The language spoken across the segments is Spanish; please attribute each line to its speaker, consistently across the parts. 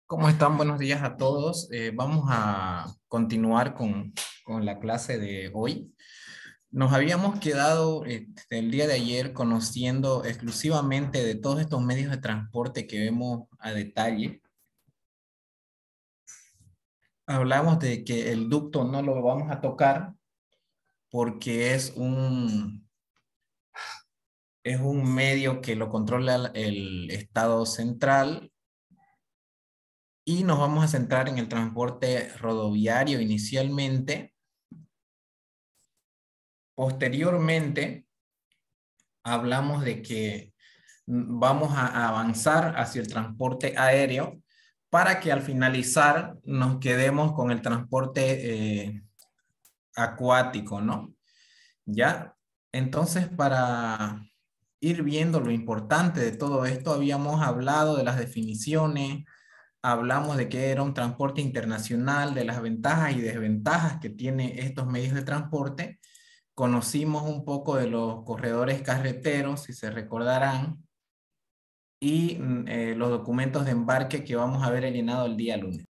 Speaker 1: ¿Cómo están? Buenos días a todos. Vamos a continuar con la clase de hoy. Nos habíamos quedado el día de ayer conociendo exclusivamente de todos estos medios de transporte que vemos a detalle. Hablamos de que el ducto no lo vamos a tocar porque es un medio que lo controla el Estado central y nos vamos a centrar en el transporte rodoviario inicialmente. Posteriormente, hablamos de que vamos a avanzar hacia el transporte aéreo para que al finalizar nos quedemos con el transporte acuático, ¿no? Ya, entonces para ir viendo lo importante de todo esto, habíamos hablado de las definiciones, hablamos de que era un transporte internacional, de las ventajas y desventajas que tiene estos medios de transporte. Conocimos un poco de los corredores carreteros, si se recordarán, y los documentos de embarque que vamos a ver llenado el día lunes.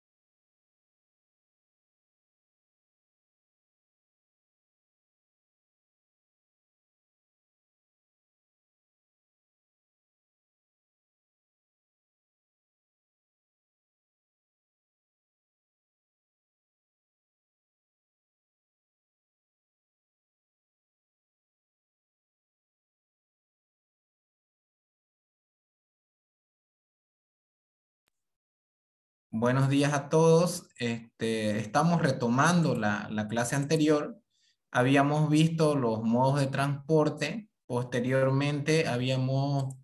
Speaker 1: Buenos días a todos. Estamos retomando la clase anterior. Habíamos visto los modos de transporte. Posteriormente habíamos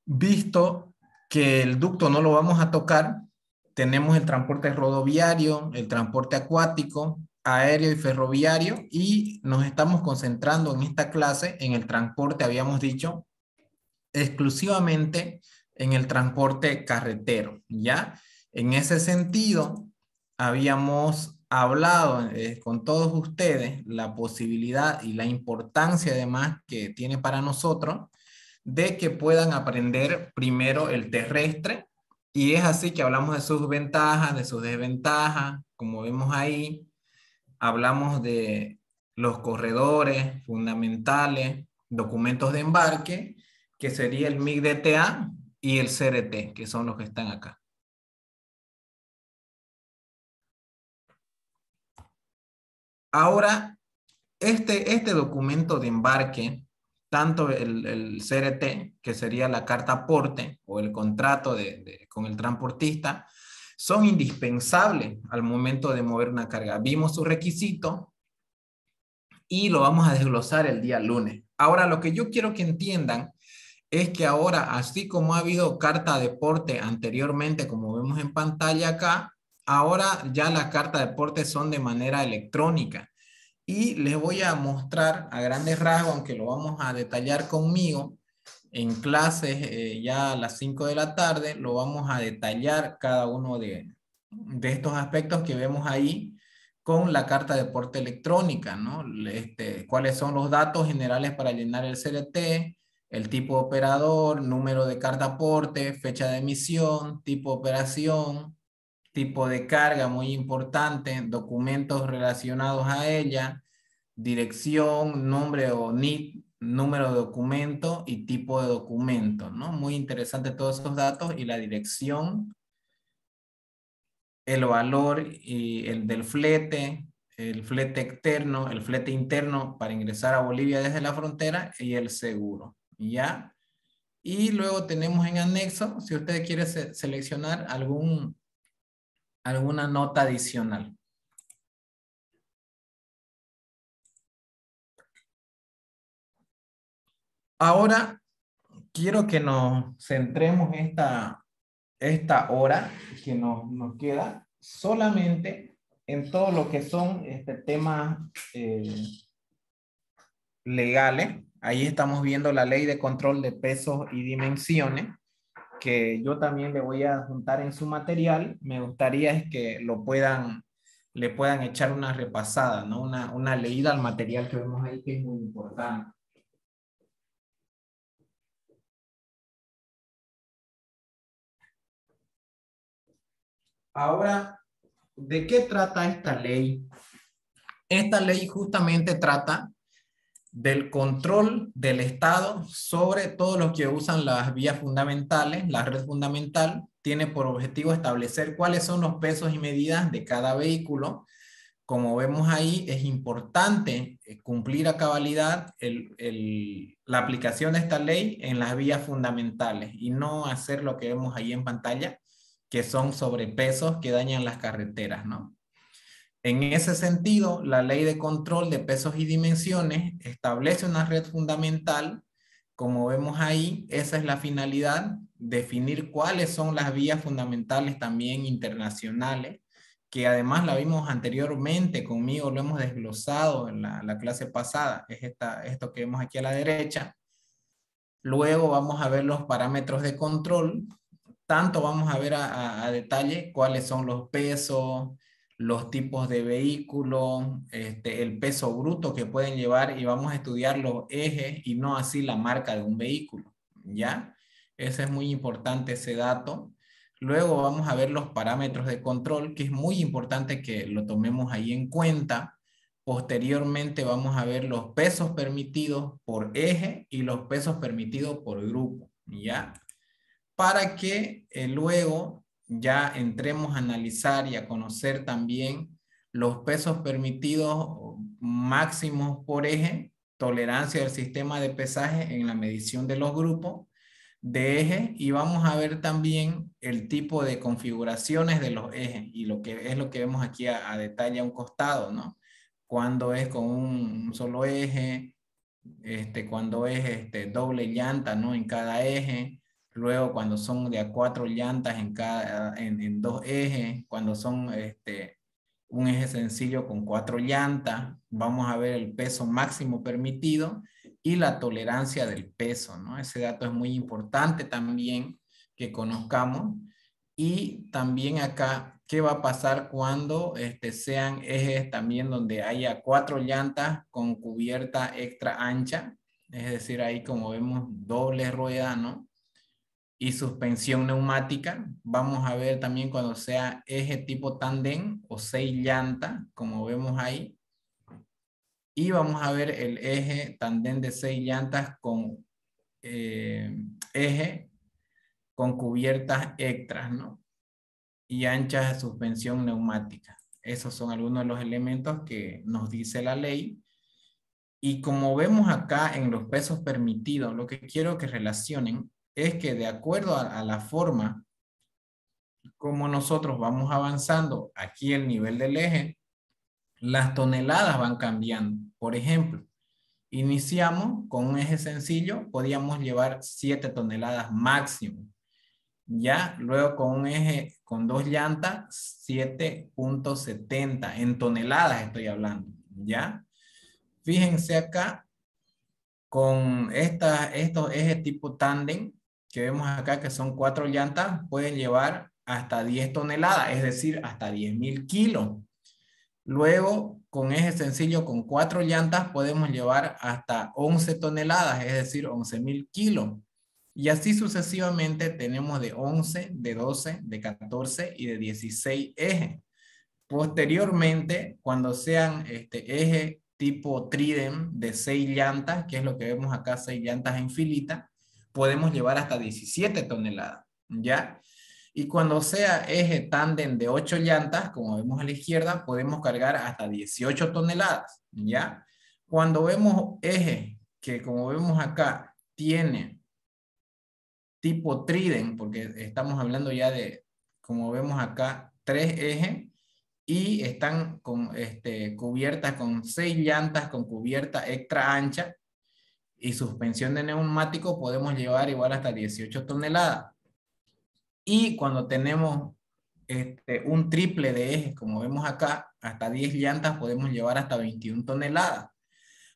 Speaker 1: visto que el ducto no lo vamos a tocar. Tenemos el transporte rodoviario, el transporte acuático, aéreo y ferroviario, y nos estamos concentrando en esta clase en el transporte, habíamos dicho, exclusivamente en el transporte carretero, ¿ya? En ese sentido, habíamos hablado con todos ustedes la posibilidad y la importancia además que tiene para nosotros de que puedan aprender primero el terrestre, y es así que hablamos de sus ventajas, de sus desventajas, como vemos ahí, hablamos de los corredores fundamentales, documentos de embarque, que sería el MIG-DTA y el CRT, que son los que están acá. Ahora, este documento de embarque, tanto el CRT, que sería la carta aporte o el contrato con el transportista, son indispensables al momento de mover una carga. Vimos su requisito y lo vamos a desglosar el día lunes. Ahora, lo que yo quiero que entiendan es que ahora, así como ha habido carta de porte anteriormente, como vemos en pantalla acá, ahora ya las cartas de porte son de manera electrónica. Y les voy a mostrar a grandes rasgos, aunque lo vamos a detallar conmigo en clases ya a las 5 de la tarde, lo vamos a detallar cada uno de estos aspectos que vemos ahí con la carta de porte electrónica, ¿no? Cuáles son los datos generales para llenar el CRT, el tipo de operador, número de carta aporte, fecha de emisión, tipo de operación, tipo de carga, muy importante, documentos relacionados a ella, dirección, nombre o NIC, número de documento y tipo de documento, ¿no? Muy interesante todos esos datos y la dirección, el valor y el del flete, el flete externo, el flete interno para ingresar a Bolivia desde la frontera y el seguro, ¿ya? Y luego tenemos en anexo, si usted quiere seleccionar alguna nota adicional. Ahora quiero que nos centremos esta hora que nos queda solamente en todo lo que son temas legales. Ahí estamos viendo la ley de control de pesos y dimensiones, que yo también le voy a juntar en su material. Me gustaría es que le puedan echar una repasada, ¿no? Una leída al material que vemos ahí, que es muy importante. Ahora, ¿de qué trata esta ley? Esta ley justamente trata del control del Estado sobre todos los que usan las vías fundamentales. La red fundamental tiene por objetivo establecer cuáles son los pesos y medidas de cada vehículo. Como vemos ahí, es importante cumplir a cabalidad la aplicación de esta ley en las vías fundamentales y no hacer lo que vemos ahí en pantalla, que son sobrepesos que dañan las carreteras, ¿no? En ese sentido, la ley de control de pesos y dimensiones establece una red fundamental. Como vemos ahí, esa es la finalidad, definir cuáles son las vías fundamentales también internacionales, que además la vimos anteriormente conmigo, lo hemos desglosado en la clase pasada, es esto que vemos aquí a la derecha. Luego vamos a ver los parámetros de control, tanto vamos a ver a detalle cuáles son los pesos, los tipos de vehículos, el peso bruto que pueden llevar y vamos a estudiar los ejes y no así la marca de un vehículo, ¿ya? Ese es muy importante ese dato. Luego vamos a ver los parámetros de control, que es muy importante que lo tomemos ahí en cuenta. Posteriormente vamos a ver los pesos permitidos por eje y los pesos permitidos por grupo, ¿ya? Para que luego ya entremos a analizar y a conocer también los pesos permitidos máximos por eje, tolerancia del sistema de pesaje en la medición de los grupos de eje y vamos a ver también el tipo de configuraciones de los ejes y lo que es lo que vemos aquí a detalle a un costado, ¿no? Cuando es con un solo eje, cuando es doble llanta, ¿no? En cada eje. Luego cuando son de a 4 llantas en dos ejes, cuando son un eje sencillo con 4 llantas, vamos a ver el peso máximo permitido y la tolerancia del peso, ¿no? Ese dato es muy importante también que conozcamos. Y también acá, ¿qué va a pasar cuando sean ejes también donde haya 4 llantas con cubierta extra ancha? Es decir, ahí como vemos doble rueda, ¿no? Y suspensión neumática. Vamos a ver también cuando sea eje tipo tándem o 6 llantas, como vemos ahí. Y vamos a ver el eje tándem de 6 llantas con eje con cubiertas extras, ¿no? Y anchas de suspensión neumática. Esos son algunos de los elementos que nos dice la ley. Y como vemos acá en los pesos permitidos, lo que quiero que relacionen es que de acuerdo a la forma como nosotros vamos avanzando aquí el nivel del eje, las toneladas van cambiando. Por ejemplo, iniciamos con un eje sencillo, podíamos llevar 7 toneladas máximo. Ya, luego con un eje con 2 llantas, 7,70 en toneladas estoy hablando. Ya, fíjense acá con estos ejes tipo tándem que vemos acá que son 4 llantas, pueden llevar hasta 10 toneladas, es decir, hasta 10.000 kilos. Luego, con eje sencillo con 4 llantas podemos llevar hasta 11 toneladas, es decir, 11.000 kilos. Y así sucesivamente tenemos de 11, de 12, de 14 y de 16 ejes. Posteriormente, cuando sean eje tipo trident de 6 llantas, que es lo que vemos acá, 6 llantas en filita, podemos llevar hasta 17 toneladas, ¿ya? Y cuando sea eje tándem de 8 llantas, como vemos a la izquierda, podemos cargar hasta 18 toneladas, ¿ya? Cuando vemos eje, que como vemos acá, tiene tipo trident, porque estamos hablando ya de, como vemos acá, 3 ejes, y están cubiertas con 6 llantas con cubierta extra ancha y suspensión de neumático, podemos llevar igual hasta 18 toneladas. Y cuando tenemos un triple de ejes, como vemos acá, hasta 10 llantas podemos llevar hasta 21 toneladas.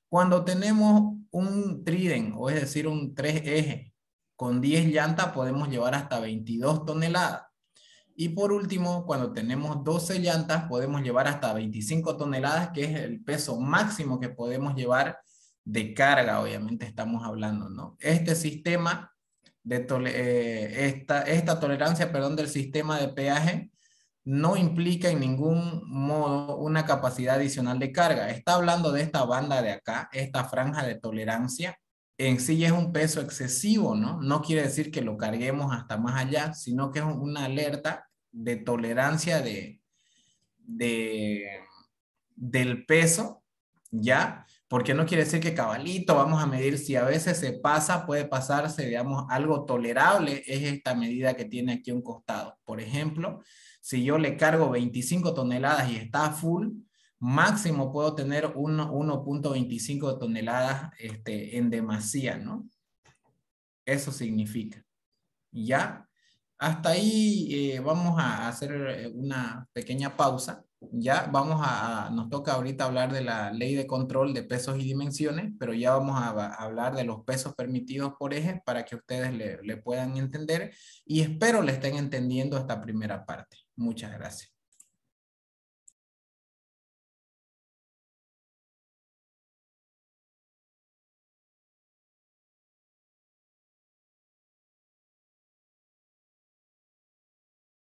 Speaker 1: Cuando tenemos un trident, o es decir, un 3 ejes, con 10 llantas podemos llevar hasta 22 toneladas. Y por último, cuando tenemos 12 llantas, podemos llevar hasta 25 toneladas, que es el peso máximo que podemos llevar de carga, obviamente estamos hablando, ¿no? Este sistema esta tolerancia, perdón, del sistema de peaje no implica en ningún modo una capacidad adicional de carga. Está hablando de esta banda de acá, esta franja de tolerancia. En sí ya es un peso excesivo, ¿no? No quiere decir que lo carguemos hasta más allá, sino que es una alerta de tolerancia de, del peso, ¿ya? Porque no quiere decir que cabalito vamos a medir, si a veces se pasa, puede pasarse, digamos, algo tolerable, es esta medida que tiene aquí un costado. Por ejemplo, si yo le cargo 25 toneladas y está full, máximo puedo tener 1.25 toneladas en demasía, ¿no? Eso significa. ¿Ya? Hasta ahí vamos a hacer una pequeña pausa. Ya vamos nos toca ahorita hablar de la ley de control de pesos y dimensiones, pero ya vamos a hablar de los pesos permitidos por eje para que ustedes le puedan entender y espero le estén entendiendo esta primera parte. Muchas gracias.